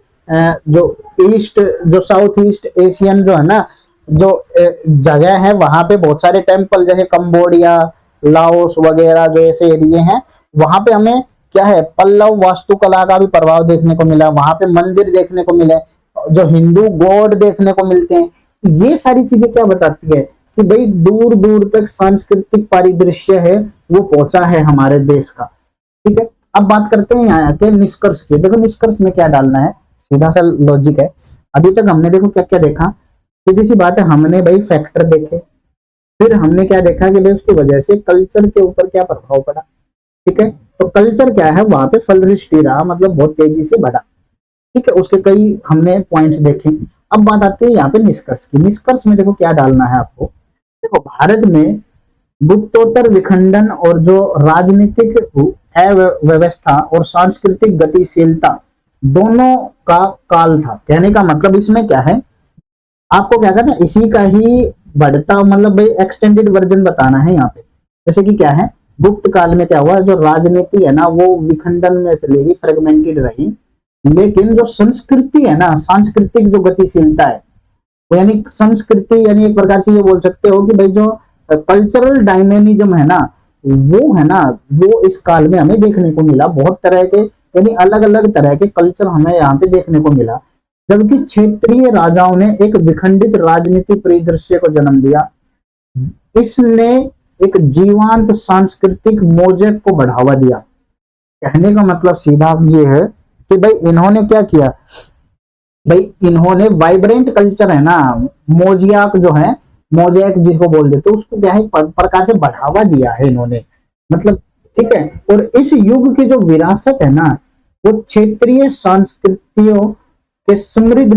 जो ईस्ट जो साउथ ईस्ट एशियन जो है ना जो जगह है, वहां पे बहुत सारे टेम्पल जैसे कंबोडिया, लाओस वगैरह जो ऐसे एरिए हैं, वहां पे हमें क्या है, पल्लव वास्तुकला का भी प्रभाव देखने को मिला। वहां पे मंदिर देखने को मिले, जो हिंदू गॉड देखने को मिलते हैं। ये सारी चीजें क्या बताती है कि भाई दूर दूर तक सांस्कृतिक परिदृश्य है वो पहुंचा है हमारे देश का। ठीक है, अब बात करते हैं यहाँ के निष्कर्ष की। देखो निष्कर्ष में क्या डालना है, सीधा सा लॉजिक है। अभी तक हमने देखो क्या क्या देखा, सीधी सी बात है, हमने भाई फैक्टर देखे, फिर हमने क्या देखा कि भाई उसकी वजह से कल्चर के ऊपर क्या प्रभाव पड़ा। ठीक है, तो कल्चर क्या है, वहां पे फ्लरिश्ड रहा, मतलब बहुत तेजी से बढ़ा। ठीक है, उसके कई हमने पॉइंट्स देखे। अब बात आती है यहाँ पे निष्कर्ष की। निष्कर्ष में देखो क्या डालना है आपको। देखो भारत में गुप्तोत्तर विखंडन और जो राजनीतिक अव्यवस्था और सांस्कृतिक गतिशीलता दोनों का काल था। कहने का मतलब इसमें क्या है, आपको क्या करना है, इसी का ही बढ़ता मतलब भाई एक्सटेंडेड वर्जन बताना है यहाँ पे। जैसे कि क्या है, गुप्त काल में क्या हुआ, जो राजनीति है ना वो विखंडन में चलेगी, फ्रेगमेंटेड रही, लेकिन जो संस्कृति है ना, सांस्कृतिक जो गतिशीलता है वो, यानी संस्कृति, यानी एक प्रकार से ये बोल सकते हो कि भाई जो कल्चरल डायनेमिज्म है ना, वो है ना, वो इस काल में हमें देखने को मिला। बहुत तरह के, यानी अलग अलग तरह के कल्चर हमें यहाँ पे देखने को मिला। जबकि क्षेत्रीय राजाओं ने एक विखंडित राजनीति परिदृश्य को जन्म दिया। इसने एक जीवंत सांस्कृतिक मोजेक को बढ़ावा दिया। कहने का मतलब सीधा ये है कि भाई इन्होंने क्या किया, भाई इन्होंने वाइब्रेंट कल्चर है ना, मोजियाक जो है, मोजेक जिसको बोल देते उसको क्या है प्रकार से बढ़ावा दिया है इन्होंने, मतलब ठीक है। और इस युग की जो विरासत है ना, वो क्षेत्रीय संस्कृतियों के समृद्ध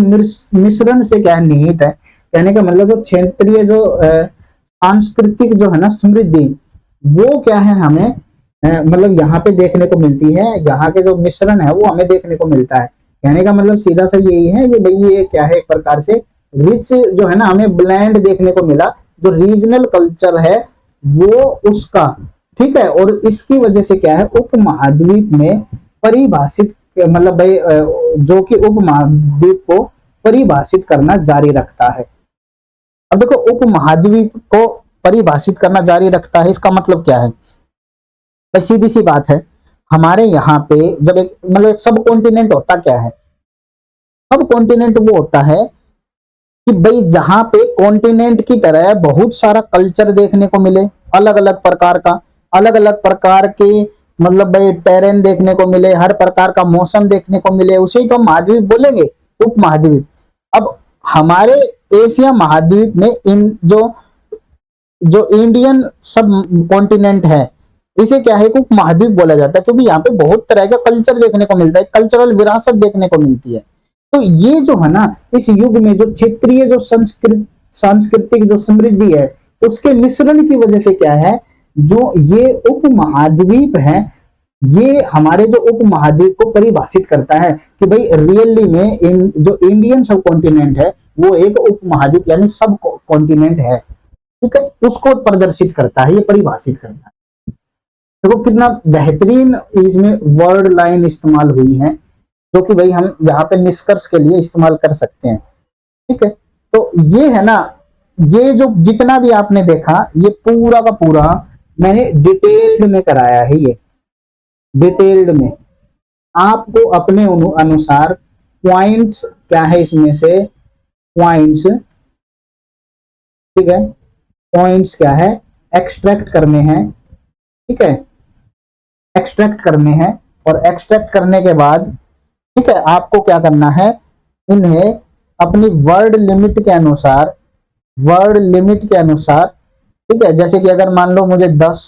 मिश्रण से क्या निहित है। कहने का मतलब जो क्षेत्रीय जो सांस्कृतिक जो है ना समृद्धि, वो क्या है हमें मतलब यहाँ पे देखने को मिलती है, यहाँ के जो मिश्रण है वो हमें देखने को मिलता है। कहने का मतलब सीधा सा यही है कि भाई ये क्या है, एक प्रकार से रिच जो है ना हमें ब्लैंड देखने को मिला, जो रीजनल कल्चर है वो उसका, ठीक है। और इसकी वजह से क्या है, उपमहाद्वीप में परिभाषित, मतलब भाई जो कि उपमहाद्वीप को परिभाषित करना जारी रखता है। अब देखो उपमहाद्वीप को परिभाषित करना जारी रखता है, इसका मतलब क्या है, भाई सीधी सी बात है, हमारे यहाँ पे जब एक मतलब एक सब कॉन्टिनेंट होता क्या है, सब कॉन्टिनेंट वो होता है कि भाई जहां पे कॉन्टिनेंट की तरह बहुत सारा कल्चर देखने को मिले, अलग अलग प्रकार का, अलग अलग प्रकार के मतलब भाई टेरेन देखने को मिले, हर प्रकार का मौसम देखने को मिले, उसे ही तो हम महाद्वीप बोलेंगे, उपमहाद्वीप। अब हमारे एशिया महाद्वीप में इन जो जो इंडियन सब कॉन्टिनेंट है, इसे क्या है उपमहाद्वीप बोला जाता है, क्योंकि यहाँ पे बहुत तरह का कल्चर देखने को मिलता है, कल्चरल विरासत देखने को मिलती है। तो ये जो है ना, इस युग में जो क्षेत्रीय जो सांस्कृतिक जो समृद्धि है, उसके मिश्रण की वजह से क्या है, जो ये उपमहाद्वीप है, ये हमारे जो उपमहाद्वीप को परिभाषित करता है कि भाई रियली में जो इंडियन सब कॉन्टिनेंट है वो एक उपमहाद्वीप यानी सब कॉन्टिनेंट है, ठीक है, उसको प्रदर्शित करता है, ये परिभाषित करता है। देखो कितना बेहतरीन इसमें वर्ड लाइन इस्तेमाल हुई है, जो कि भाई हम यहाँ पे निष्कर्ष के लिए इस्तेमाल कर सकते हैं, ठीक है। तो ये है ना, ये जो जितना भी आपने देखा ये पूरा का पूरा मैंने डिटेल्ड में कराया है, ये डिटेल्ड में आपको अपने अनुसार पॉइंट्स क्या है इसमें से, पॉइंट्स, ठीक है, पॉइंट्स क्या है एक्सट्रैक्ट करने हैं, ठीक है, एक्सट्रैक्ट करने हैं। और एक्सट्रैक्ट करने के बाद ठीक है आपको क्या करना है, इन्हें अपनी वर्ड लिमिट के अनुसार, वर्ड लिमिट के अनुसार, ठीक है, जैसे कि अगर मान लो मुझे 10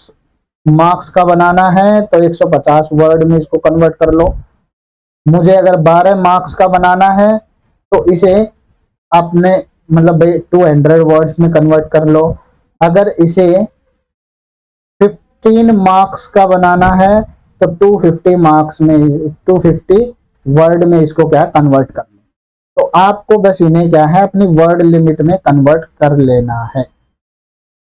मार्क्स का बनाना है तो 150 वर्ड में इसको कन्वर्ट कर लो। मुझे अगर 12 मार्क्स का बनाना है तो इसे आपने मतलब भाई 200 वर्ड्स में कन्वर्ट कर लो। अगर इसे 15 मार्क्स का बनाना है तो 250 मार्क्स में, 250 वर्ड में इसको क्या कन्वर्ट कर लो। तो आपको बस इन्हें क्या है अपनी वर्ड लिमिट में कन्वर्ट कर लेना है,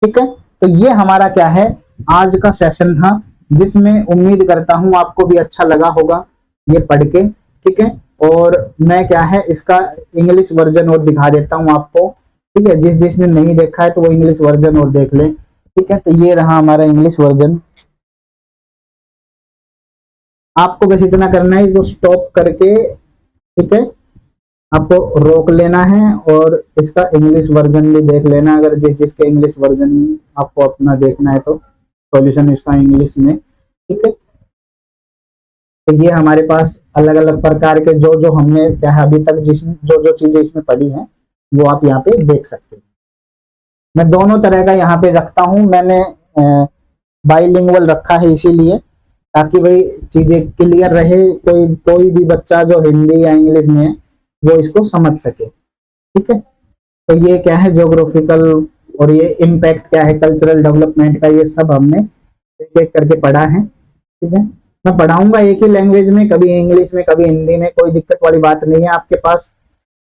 ठीक है। तो ये हमारा क्या है आज का सेशन था, जिसमें उम्मीद करता हूं आपको भी अच्छा लगा होगा ये पढ़ के, ठीक है। और मैं क्या है इसका इंग्लिश वर्जन और दिखा देता हूं आपको, ठीक है, जिसने नहीं देखा है तो वो इंग्लिश वर्जन और देख ले, ठीक है। तो ये रहा हमारा इंग्लिश वर्जन। आपको बस इतना करना है, इसको स्टॉप करके, ठीक है, आपको रोक लेना है और इसका इंग्लिश वर्जन भी देख लेना, अगर जिसके इंग्लिश वर्जन आपको अपना देखना है तो सॉल्यूशन इसका इंग्लिश में, ठीक है। तो ये हमारे पास अलग अलग प्रकार के जो जो हमने क्या है अभी तक जिसमें जो जो चीजें इसमें पढ़ी हैं वो आप यहाँ पे देख सकते हैं। मैं दोनों तरह का यहाँ पे रखता हूँ, मैंने बाइलिंगुअल रखा है इसीलिए ताकि भाई चीजें क्लियर रहे, कोई भी बच्चा जो हिंदी या इंग्लिश में है वो इसको समझ सके, ठीक है। तो ये क्या है ज्योग्राफिकल और ये इम्पैक्ट क्या है कल्चरल डेवलपमेंट का, ये सब हमने एक एक करके पढ़ा है, ठीक है। मैं पढ़ाऊंगा एक ही लैंग्वेज में, कभी इंग्लिश में कभी हिंदी में, कोई दिक्कत वाली बात नहीं है आपके पास।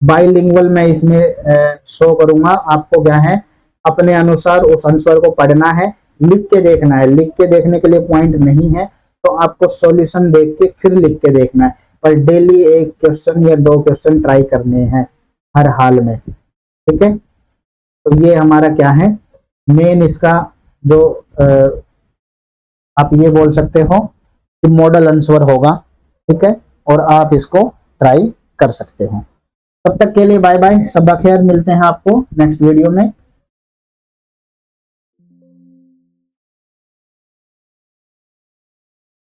बाइलिंगुअल मैं इसमें शो करूंगा आपको, क्या है अपने अनुसार उस आंसर को पढ़ना है, लिख के देखना है, लिख के देखने के लिए पॉइंट नहीं है, तो आपको सॉल्यूशन देख के फिर लिख के देखना है, पर डेली एक क्वेश्चन या 2 क्वेश्चन ट्राई करने हैं हर हाल में, ठीक है। तो ये हमारा क्या है मेन इसका जो आप ये बोल सकते हो कि मॉडल आंसर होगा, ठीक है, और आप इसको ट्राई कर सकते हो। तब तक के लिए बाय बाय, सब खैर, मिलते हैं आपको नेक्स्ट वीडियो में।